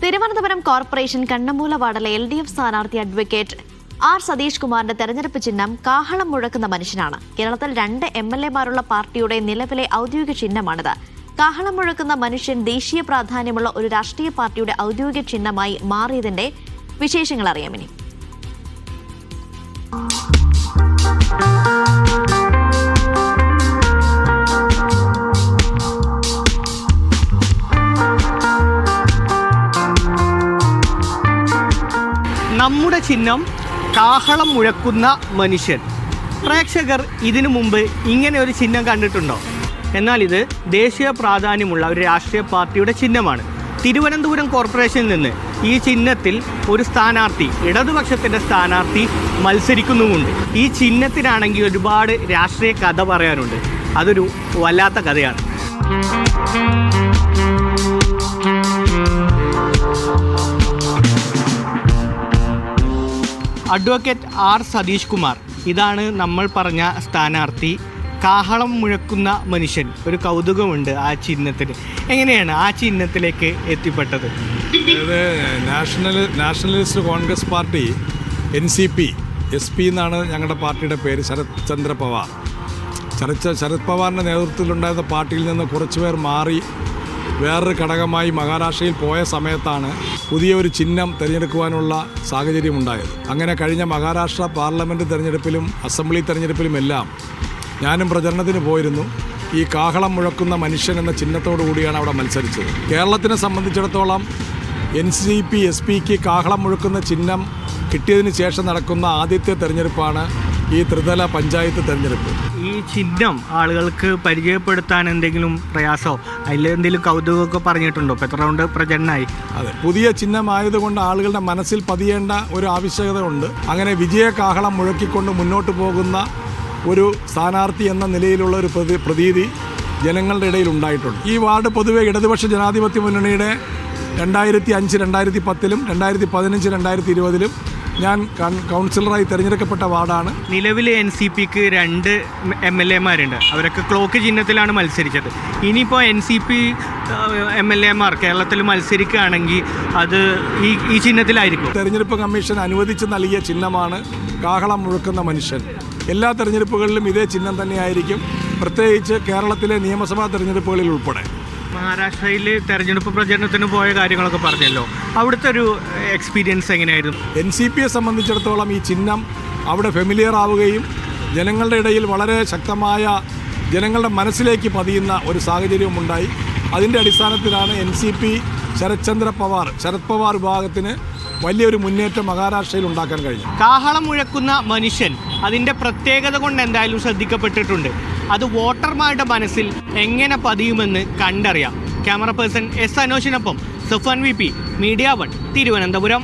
Thiruvananthapuram corporation Kannammoola വാർഡിലെ LDF സ്ഥാനാർത്ഥി advocate R Satheesh കുമാറിന്റെ തെരഞ്ഞെടുപ്പ് ചിഹ്നം കാഹളം മുഴക്കുന്ന മനുഷ്യനാണ്. കേരളത്തിൽ 2 MLA-മാരുള്ള പാർട്ടിയുടെ നിലവിലെ ഔദ്യോഗിക ചിഹ്നമാണിത്. കാഹളം മുഴക്കുന്ന മനുഷ്യൻ ദേശീയ പ്രാധാന്യമുള്ള ഒരു രാഷ്ട്രീയ പാർട്ടിയുടെ ഔദ്യോഗിക ചിഹ്നമായി മാറിയതിന്റെ വിശേഷങ്ങൾ അറിയാമിനി. നമ്മുടെ ചിഹ്നം കാഹളം മുഴക്കുന്ന മനുഷ്യൻ. പ്രേക്ഷകർ ഇതിനു മുമ്പ് ഇങ്ങനെ ഒരു ചിഹ്നം കണ്ടിട്ടുണ്ടോ? എന്നാൽ ഇത് ദേശീയ പ്രാധാന്യമുള്ള ഒരു രാഷ്ട്രീയ പാർട്ടിയുടെ ചിഹ്നമാണ്. തിരുവനന്തപുരം കോർപ്പറേഷനിൽ നിന്ന് ഈ ചിഹ്നത്തിൽ ഒരു സ്ഥാനാർത്ഥി, ഇടതുപക്ഷത്തിൻ്റെ സ്ഥാനാർത്ഥി മത്സരിക്കുന്നുമുണ്ട്. ഈ ചിഹ്നത്തിനാണെങ്കിൽ ഒരുപാട് രാഷ്ട്രീയ കഥ പറയാനുണ്ട്. അതൊരു വല്ലാത്ത കഥയാണ്. അഡ്വക്കേറ്റ് ആർ സതീഷ് കുമാർ, ഇതാണ് നമ്മൾ പറഞ്ഞ സ്ഥാനാർത്ഥി. കാഹളം മുഴക്കുന്ന മനുഷ്യൻ. ഒരു കൗതുകമുണ്ട് ആ ചിഹ്നത്തിന്. എങ്ങനെയാണ് ആ ചിഹ്നത്തിലേക്ക് എത്തിപ്പെട്ടത്? Nationalist Congress party NCP SP എന്നാണ് ഞങ്ങളുടെ പാർട്ടിയുടെ പേര്. ശരത് പവാറിൻ്റെ നേതൃത്വത്തിലുണ്ടായിരുന്ന പാർട്ടിയിൽ നിന്ന് കുറച്ചുപേർ മാറി വേറൊരു ഘടകമായി മഹാരാഷ്ട്രയിൽ പോയ സമയത്താണ് പുതിയൊരു ചിഹ്നം തിരഞ്ഞെടുക്കുവാനുള്ള സാഹചര്യമുണ്ടായത്. അങ്ങനെ കഴിഞ്ഞ മഹാരാഷ്ട്ര പാർലമെൻറ്റ് തിരഞ്ഞെടുപ്പിലും അസംബ്ലി തിരഞ്ഞെടുപ്പിലുമെല്ലാം ഞാനും പ്രചരണത്തിന് പോയിരുന്നു. ഈ കാഹളം മുഴക്കുന്ന മനുഷ്യൻ എന്ന ചിഹ്നത്തോടു കൂടിയാണ് അവിടെ മത്സരിച്ചത്. കേരളത്തിനെ സംബന്ധിച്ചിടത്തോളം NCP SPക്ക് കാഹളം മുഴക്കുന്ന ചിഹ്നം കിട്ടിയതിന് ശേഷം നടക്കുന്ന ആദ്യത്തെ തെരഞ്ഞെടുപ്പാണ് ഈ ത്രിതല പഞ്ചായത്ത് തെരഞ്ഞെടുപ്പ്. ഈ ചിഹ്നം ആളുകൾക്ക് പരിചയപ്പെടുത്താൻ എന്തെങ്കിലും പ്രയാസമോ അതിലെന്തെങ്കിലും കൗതുകമൊക്കെ പറഞ്ഞിട്ടുണ്ടോ? ഇപ്പോൾ എത്ര റൗണ്ട് പ്രചരണമായി? അതെ, പുതിയ ചിഹ്നമായതുകൊണ്ട് ആളുകളുടെ മനസ്സിൽ പതിയേണ്ട ഒരു ആവശ്യകത ഉണ്ട്. അങ്ങനെ വിജയ കാഹളം മുഴക്കിക്കൊണ്ട് മുന്നോട്ട് പോകുന്ന ഒരു സ്ഥാനാർത്ഥി എന്ന നിലയിലുള്ള ഒരു പ്രതീതി ജനങ്ങളുടെ ഇടയിൽ ഉണ്ടായിട്ടുണ്ട്. ഈ വാർഡ് പൊതുവെ ഇടതുപക്ഷ ജനാധിപത്യ മുന്നണിയുടെ 2005, 2010, 2015, 2020 ഞാൻ കൗൺസിലറായി തിരഞ്ഞെടുക്കപ്പെട്ട വാർഡാണ്. നിലവിൽ NCPക്ക് 2 MLA-മാരുണ്ട്. അവരൊക്കെ ക്ലോക്ക് ചിഹ്നത്തിലാണ് മത്സരിച്ചത്. ഇനിയിപ്പോൾ NCP MLA-മാർ കേരളത്തിൽ മത്സരിക്കുകയാണെങ്കിൽ അത് ഈ ചിഹ്നത്തിലായിരിക്കും. തെരഞ്ഞെടുപ്പ് കമ്മീഷൻ അനുവദിച്ച് നൽകിയ ചിഹ്നമാണ് കാഹളം മുഴക്കുന്ന മനുഷ്യൻ. എല്ലാ തെരഞ്ഞെടുപ്പുകളിലും ഇതേ ചിഹ്നം തന്നെയായിരിക്കും, പ്രത്യേകിച്ച് കേരളത്തിലെ നിയമസഭാ തെരഞ്ഞെടുപ്പുകളിൽ ഉൾപ്പെടെ. മഹാരാഷ്ട്രയിൽ തെരഞ്ഞെടുപ്പ് പ്രചരണത്തിന് പോയ കാര്യങ്ങളൊക്കെ പറഞ്ഞല്ലോ, അവിടുത്തെ ഒരു എക്സ്പീരിയൻസ് എങ്ങനെയായിരുന്നു? NCPയെ സംബന്ധിച്ചിടത്തോളം ഈ ചിഹ്നം അവിടെ ഫെമിലിയർ ആവുകയും ജനങ്ങളുടെ ഇടയിൽ വളരെ ശക്തമായ ജനങ്ങളുടെ മനസ്സിലേക്ക് പതിയുന്ന ഒരു സാഹചര്യവും ഉണ്ടായി. അതിൻ്റെ അടിസ്ഥാനത്തിലാണ് NCP ശരത് പവാർ വിഭാഗത്തിന് വലിയൊരു മുന്നേറ്റം മഹാരാഷ്ട്രയിൽ ഉണ്ടാക്കാൻ കഴിഞ്ഞു. കാഹളം മുഴക്കുന്ന മനുഷ്യൻ അതിൻ്റെ പ്രത്യേകത കൊണ്ട് എന്തായാലും ശ്രദ്ധിക്കപ്പെട്ടിട്ടുണ്ട്. അത് വോട്ടർമാരുടെ മനസ്സിൽ എങ്ങനെ പതിയുമെന്ന് കണ്ടറിയാം. Camera person S. അനോഷിനൊപ്പം Safan VP, Media One, Thiruvananthapuram.